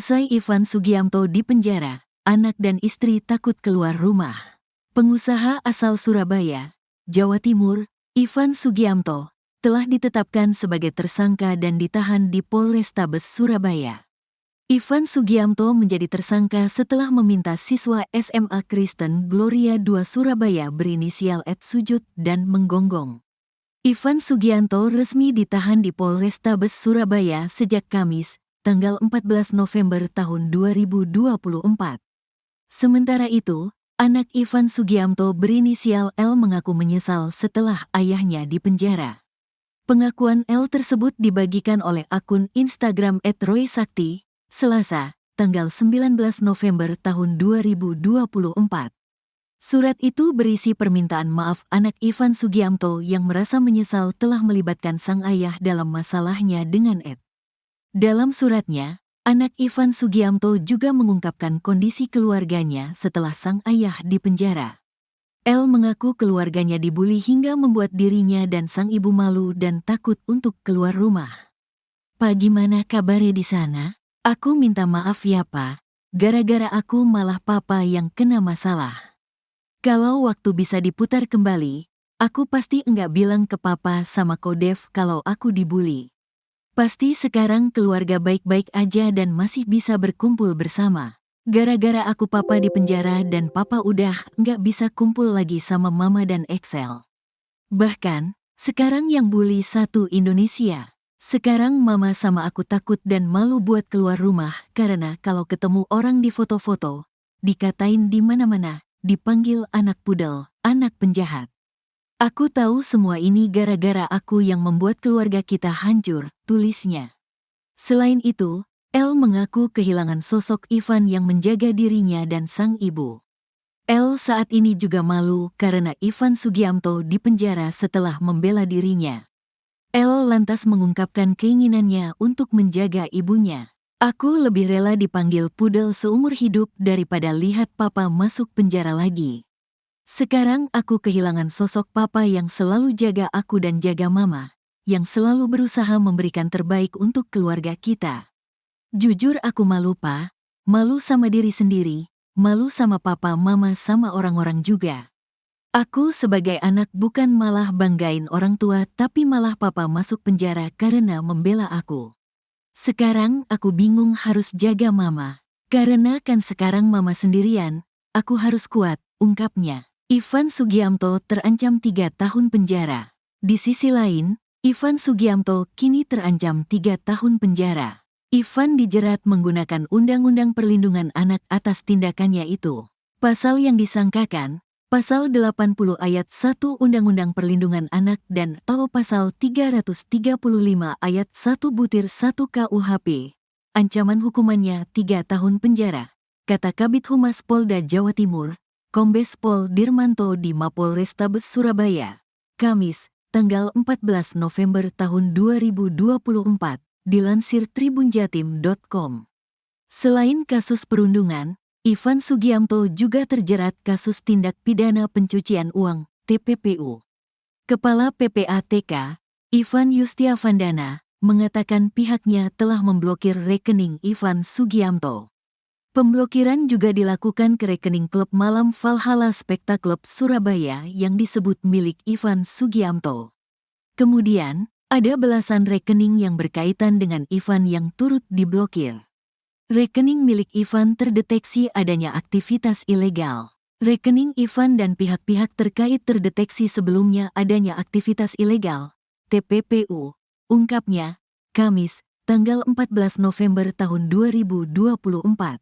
Usai Ivan Sugiamto dipenjara, anak dan istri takut keluar rumah. Pengusaha asal Surabaya, Jawa Timur, Ivan Sugiamto, telah ditetapkan sebagai tersangka dan ditahan di Polrestabes Surabaya. Ivan Sugiamto menjadi tersangka setelah meminta siswa SMA Kristen Gloria II Surabaya berinisial Ed sujud dan menggonggong. Ivan Sugiamto resmi ditahan di Polrestabes Surabaya sejak Kamis, tanggal 14 November tahun 2024. Sementara itu, anak Ivan Sugiamto berinisial L mengaku menyesal setelah ayahnya dipenjara. Pengakuan L tersebut dibagikan oleh akun Instagram @roysakti, Selasa, tanggal 19 November tahun 2024. Surat itu berisi permintaan maaf anak Ivan Sugiamto yang merasa menyesal telah melibatkan sang ayah dalam masalahnya dengan Ed. Dalam suratnya, anak Ivan Sugiamto juga mengungkapkan kondisi keluarganya setelah sang ayah dipenjara. L mengaku keluarganya dibuli hingga membuat dirinya dan sang ibu malu dan takut untuk keluar rumah. "Pa, gimana kabarnya di sana? Aku minta maaf ya Pa, gara-gara aku malah papa yang kena masalah. Kalau waktu bisa diputar kembali, aku pasti enggak bilang ke papa sama Kodev kalau aku dibully. Pasti sekarang keluarga baik-baik aja dan masih bisa berkumpul bersama. Gara-gara aku papa di penjara dan papa udah enggak bisa kumpul lagi sama mama dan Excel. Bahkan, sekarang yang bully satu Indonesia. Sekarang mama sama aku takut dan malu buat keluar rumah karena kalau ketemu orang di foto-foto, dikatain di mana-mana, dipanggil anak pudel, anak penjahat. Aku tahu semua ini gara-gara aku yang membuat keluarga kita hancur," tulisnya. Selain itu, L mengaku kehilangan sosok Ivan yang menjaga dirinya dan sang ibu. L saat ini juga malu karena Ivan Sugiamto dipenjara setelah membela dirinya. L lantas mengungkapkan keinginannya untuk menjaga ibunya. "Aku lebih rela dipanggil pudel seumur hidup daripada lihat papa masuk penjara lagi. Sekarang aku kehilangan sosok papa yang selalu jaga aku dan jaga mama, yang selalu berusaha memberikan terbaik untuk keluarga kita. Jujur aku malu Pa, malu sama diri sendiri, malu sama papa mama sama orang-orang juga. Aku sebagai anak bukan malah banggain orang tua tapi malah papa masuk penjara karena membela aku. Sekarang aku bingung harus jaga mama. Karena kan sekarang mama sendirian, aku harus kuat," ungkapnya. Ivan Sugiamto terancam 3 tahun penjara. Di sisi lain, Ivan Sugiamto kini terancam 3 tahun penjara. Ivan dijerat menggunakan Undang-Undang Perlindungan Anak atas tindakannya itu. Pasal yang disangkakan, Pasal 80 ayat 1 Undang-Undang Perlindungan Anak dan atau Pasal 335 ayat 1-1 KUHP. Ancaman hukumannya 3 tahun penjara, kata Kabid Humas Polda Jawa Timur, Kombes Pol Dirmanto di Mapolrestabes Surabaya, Kamis, tanggal 14 November tahun 2024, dilansir tribunjatim.com. Selain kasus perundungan, Ivan Sugiamto juga terjerat kasus tindak pidana pencucian uang, TPPU. Kepala PPATK, Ivan Yustiavandana, mengatakan pihaknya telah memblokir rekening Ivan Sugiamto. Pemblokiran juga dilakukan ke rekening klub malam Valhalla Spectacle Surabaya yang disebut milik Ivan Sugiamto. Kemudian, ada belasan rekening yang berkaitan dengan Ivan yang turut diblokir. Rekening milik Ivan terdeteksi adanya aktivitas ilegal. Rekening Ivan dan pihak-pihak terkait terdeteksi sebelumnya adanya aktivitas ilegal, TPPU, ungkapnya, Kamis, tanggal 14 November tahun 2024.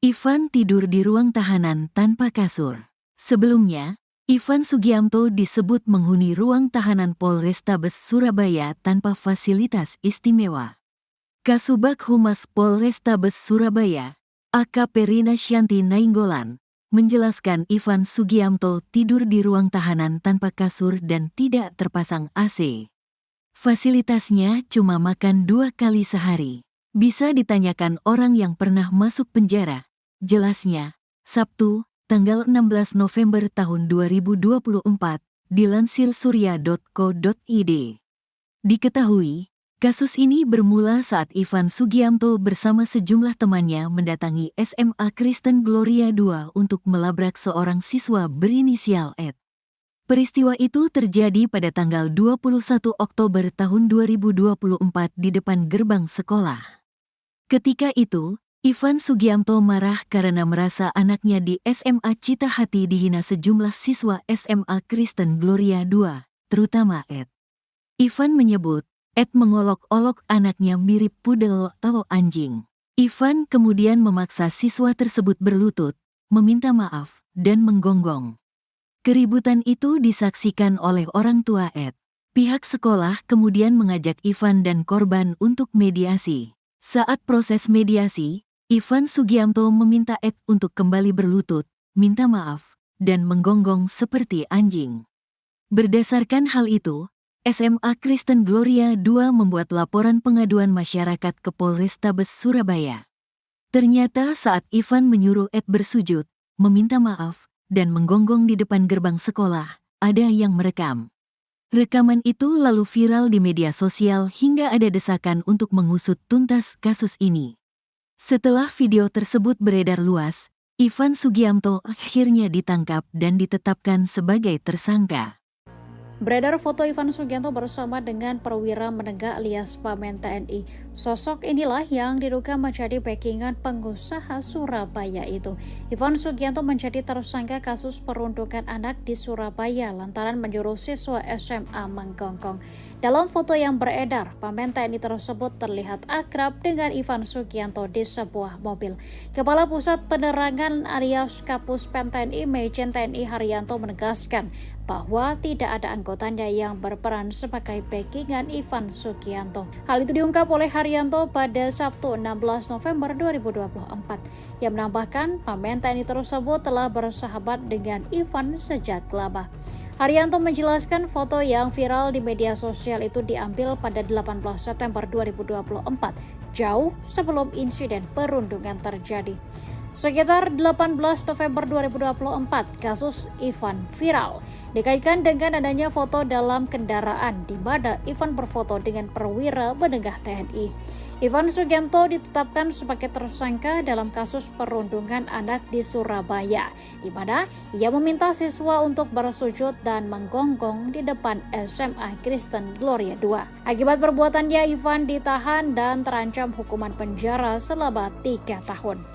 Ivan tidur di ruang tahanan tanpa kasur. Sebelumnya, Ivan Sugiamto disebut menghuni ruang tahanan Polrestabes Surabaya tanpa fasilitas istimewa. Kasubag Humas Polrestabes Surabaya, AKP Rina Syanti Nainggolan, menjelaskan Ivan Sugiamto tidur di ruang tahanan tanpa kasur dan tidak terpasang AC. Fasilitasnya cuma makan 2 kali sehari. Bisa ditanyakan orang yang pernah masuk penjara, jelasnya. Sabtu, tanggal 16 November tahun 2024, dilansir surya.co.id. Diketahui, Kasus ini bermula saat Ivan Sugiamto bersama sejumlah temannya mendatangi SMA Kristen Gloria II untuk melabrak seorang siswa berinisial Ed. Peristiwa itu terjadi pada tanggal 21 Oktober tahun 2024 di depan gerbang sekolah. Ketika itu, Ivan Sugiamto marah karena merasa anaknya di SMA Citahati dihina sejumlah siswa SMA Kristen Gloria II, terutama Ed. Ivan menyebut, Ed mengolok-olok anaknya mirip pudel atau anjing. Ivan kemudian memaksa siswa tersebut berlutut, meminta maaf, dan menggonggong. Keributan itu disaksikan oleh orang tua Ed. Pihak sekolah kemudian mengajak Ivan dan korban untuk mediasi. Saat proses mediasi, Ivan Sugiamto meminta Ed untuk kembali berlutut, minta maaf, dan menggonggong seperti anjing. Berdasarkan hal itu, SMA Kristen Gloria II membuat laporan pengaduan masyarakat ke Polrestabes Surabaya. Ternyata saat Ivan menyuruh Ed bersujud, meminta maaf, dan menggonggong di depan gerbang sekolah, ada yang merekam. Rekaman itu lalu viral di media sosial hingga ada desakan untuk mengusut tuntas kasus ini. Setelah video tersebut beredar luas, Ivan Sugiamto akhirnya ditangkap dan ditetapkan sebagai tersangka. Beredar foto Ivan Sugiamto bersama dengan perwira menengah alias Pamen TNI. Sosok inilah yang diduga menjadi backingan pengusaha Surabaya itu. Ivan Sugiamto menjadi tersangka kasus perundungan anak di Surabaya lantaran menyuruh siswa SMA menggonggong. Dalam foto yang beredar, Pamen TNI tersebut terlihat akrab dengan Ivan Sugiamto di sebuah mobil. Kepala Pusat Penerangan alias Kapus Pen TNI Majen TNI Haryanto menegaskan bahwa tidak ada anggotanya yang berperan sebagai backingan Ivan Sugiamto. Hal itu diungkap oleh Haryanto pada Sabtu 16 November 2024. Yang menambahkan, Pamen TNI tersebut telah bersahabat dengan Ivan sejak lama. Haryanto menjelaskan foto yang viral di media sosial itu diambil pada 18 September 2024, jauh sebelum insiden perundungan terjadi. Sekitar 18 November 2024, kasus Ivan viral dikaitkan dengan adanya foto dalam kendaraan di mana Ivan berfoto dengan perwira menengah TNI. Ivan Sugiamto ditetapkan sebagai tersangka dalam kasus perundungan anak di Surabaya, di mana ia meminta siswa untuk bersujud dan menggonggong di depan SMA Kristen Gloria II. Akibat perbuatannya, Ivan ditahan dan terancam hukuman penjara selama 3 tahun.